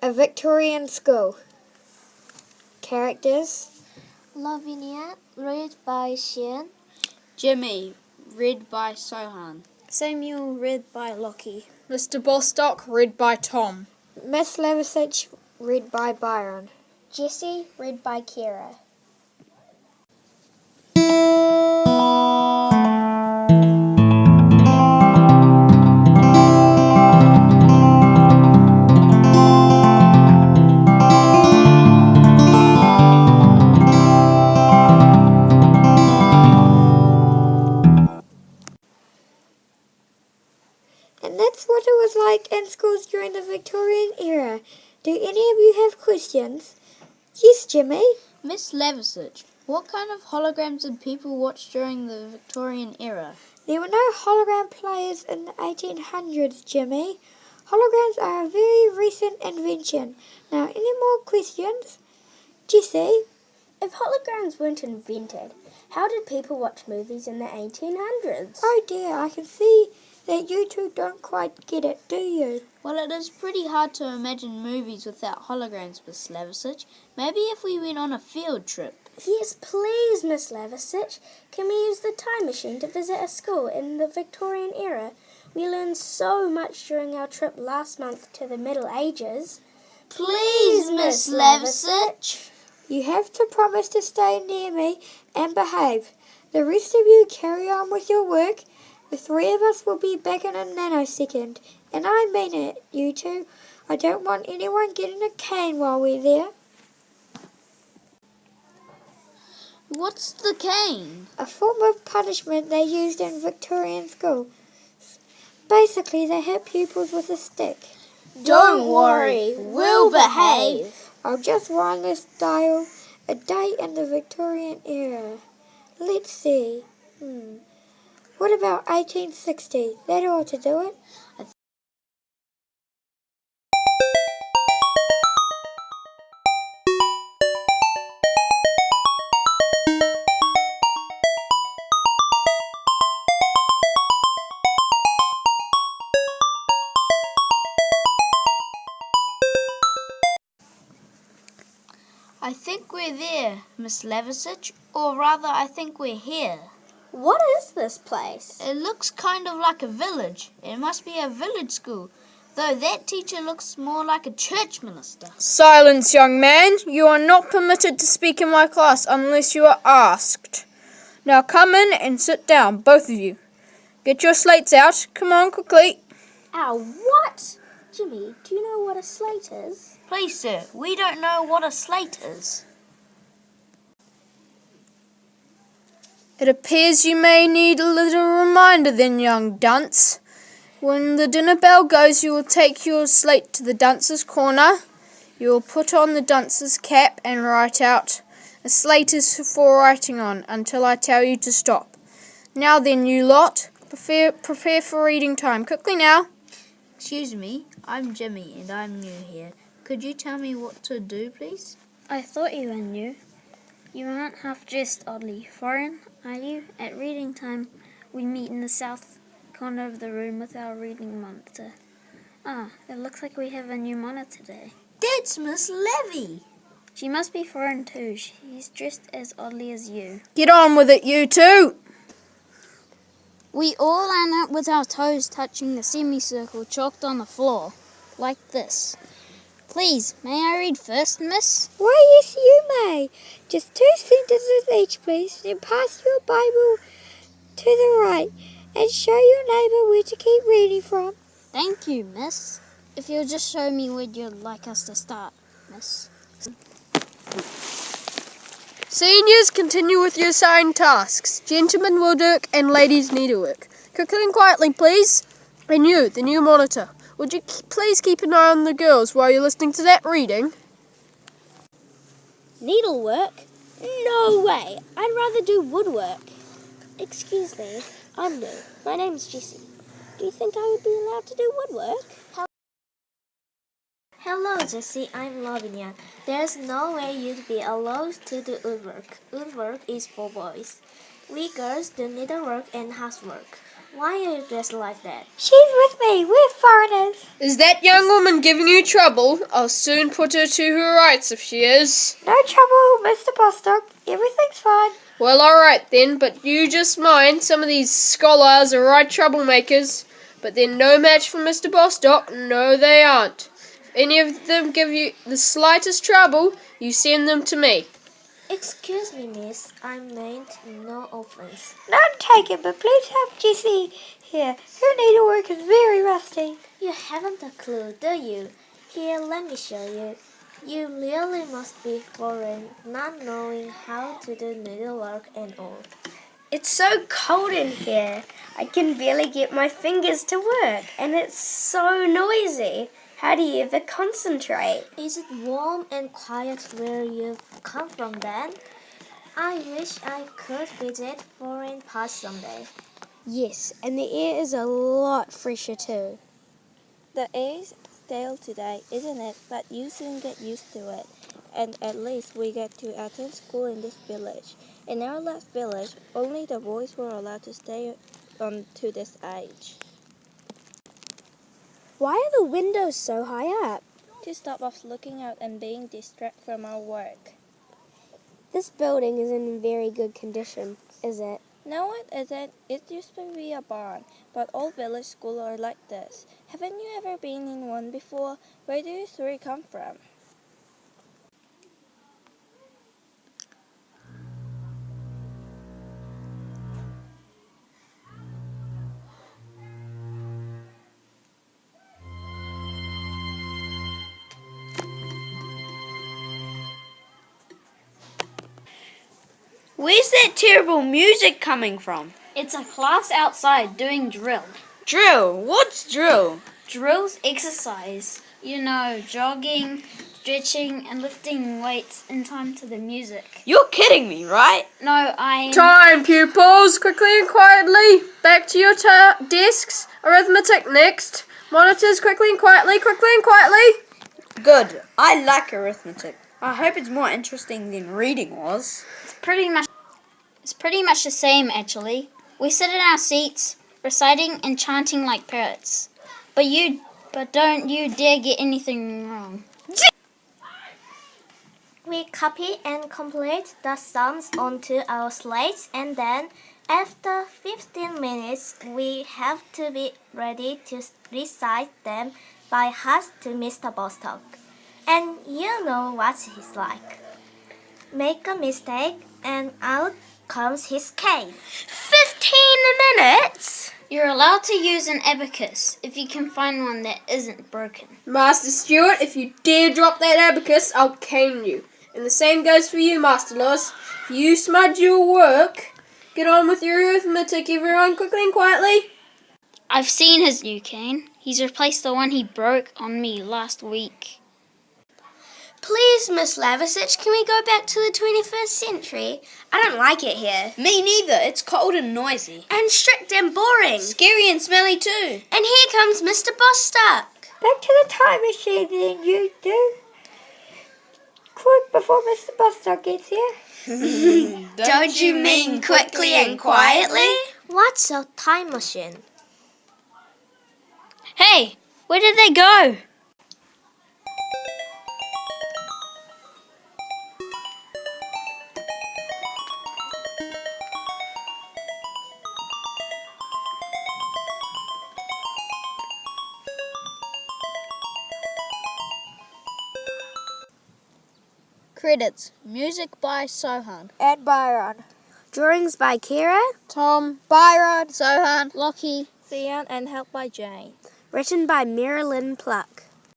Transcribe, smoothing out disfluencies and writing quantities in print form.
A Victorian School. Characters: Lavinia, read by Shen. Jimmy, read by Sohan. Samuel, read by Lockie. Mr. Bostock, read by Tom. Miss Levisic, read by Byron. Jessie, read by Kira. And that's what it was like in schools during the Victorian era. Do any of you have questions? Yes, Jimmy. Miss Levisic, what kind of holograms did people watch during the Victorian era? There were no hologram players in the 1800s, Jimmy. Holograms are a very recent invention. Now, any more questions? Jessie? If holograms weren't invented, how did people watch movies in the 1800s? Oh dear, I can see that you two don't quite get it, do you? Well, it is pretty hard to imagine movies without holograms, Miss Levisic. Maybe if we went on a field trip. Yes, please, Miss Levisic. Can we use the time machine to visit a school in the Victorian era? We learned so much during our trip last month to the Middle Ages. Please, Miss Levisic. You have to promise to stay near me and behave. The rest of you carry on with your work. The three of us will be back in a nanosecond. And I mean it, you two. I don't want anyone getting a cane while we're there. What's the cane? A form of punishment they used in Victorian school. Basically, they hit pupils with a stick. Don't worry, we'll behave. I'll just wind this dial. A day in the Victorian era. Let's see. What about 1860? That ought to do it. I think we're there, Miss Levisic, or rather I think we're here. What is this place? It looks kind of like a village. It must be a village school, though that teacher looks more like a church minister. Silence, young man. You are not permitted to speak in my class unless you are asked. Now come in and sit down, both of you. Get your slates out. Come on, quickly. Ow, what? Jimmy, do you know what a slate is? Please, sir, we don't know what a slate is. It appears you may need a little reminder then, young dunce. When the dinner bell goes, you will take your slate to the dunce's corner. You will put on the dunce's cap and write out. A slate is for writing on until I tell you to stop. Now then, you lot, prepare for reading time. Quickly now. Excuse me, I'm Jimmy and I'm new here. Could you tell me what to do, please? I thought you were new. You aren't half dressed oddly foreign, are you? At reading time, we meet in the south corner of the room with our reading monitor. It looks like we have a new monitor today. That's Miss Levy. She must be foreign too. She's dressed as oddly as you. Get on with it, you two. We all line up with our toes touching the semicircle chalked on the floor, like this. Please, may I read first, miss? Why, yes, you may. Just 2 sentences each, please. Then pass your Bible to the right and show your neighbour where to keep reading from. Thank you, miss. If you'll just show me where you'd like us to start, miss. Seniors, continue with your assigned tasks. Gentlemen will work and ladies needlework. Quickly and quietly, please. And you, the new monitor, would you please keep an eye on the girls while you're listening to that reading? Needlework? No way. I'd rather do woodwork. Excuse me, I'm new. My name's Jessie. Do you think I would be allowed to do woodwork? Hello, Jessie. I'm Lavinia. There's no way you'd be allowed to do woodwork. Woodwork is for boys. We girls do needlework and housework. Why are you dressed like that? She's with me. We're foreigners. Is that young woman giving you trouble? I'll soon put her to her rights if she is. No trouble, Mr. Bostock. Everything's fine. Well, alright then, but you just mind, some of these scholars are right troublemakers, but they're no match for Mr. Bostock. No, they aren't. If any of them give you the slightest trouble, you send them to me. Excuse me, miss. I meant no offense. None taken, but please help Jessie here. Her needlework is very rusty. You haven't a clue, do you? Here, let me show you. You really must be foreign, not knowing how to do needlework and all. It's so cold in here. I can barely get my fingers to work, and it's so noisy. How do you ever concentrate? Is it warm and quiet where you've come from then? I wish I could visit foreign parts someday. Yes, and the air is a lot fresher too. The air is stale today, isn't it? But you soon get used to it. And at least we get to attend school in this village. In our last village, only the boys were allowed to stay on to this age. Why are the windows so high up? To stop us looking out and being distracted from our work. This building is in very good condition, is it? No, it isn't. It used to be a barn, but all village schools are like this. Haven't you ever been in one before? Where do you three come from? Where's that terrible music coming from? It's a class outside doing drill. Drill? What's drill? Drill's exercise. You know, jogging, stretching, and lifting weights in time to the music. You're kidding me, right? No, I... Time, pupils! Quickly and quietly! Back to your desks. Arithmetic next. Monitors, quickly and quietly, quickly and quietly! Good. I like arithmetic. I hope it's more interesting than reading was. It's pretty much the same, actually. We sit in our seats, reciting and chanting like parrots. But don't you dare get anything wrong. We copy and complete the sums onto our slates, and then after 15 minutes we have to be ready to recite them by heart to Mr. Bostock. And you know what he's like. Make a mistake and out comes his cane. 15 minutes? You're allowed to use an abacus if you can find one that isn't broken. Master Stewart, if you dare drop that abacus, I'll cane you. And the same goes for you, Master Lewis. If you smudge your work, get on with your arithmetic, everyone, quickly and quietly. I've seen his new cane. He's replaced the one he broke on me last week. Please, Miss Lavasich, can we go back to the 21st century? I don't like it here. Me neither. It's cold and noisy. And strict and boring. Scary and smelly too. And here comes Mr. Bostock. Back to the time machine then, you do. Quick before Mr. Bostock gets here. Don't you mean quickly and quietly? What's a time machine? Hey, where did they go? Credits. Music by Sohan. And Byron. Drawings by Kira. Tom. Byron. Sohan. Lockie. Theon and helped by Jane. Written by Marilyn Pluck.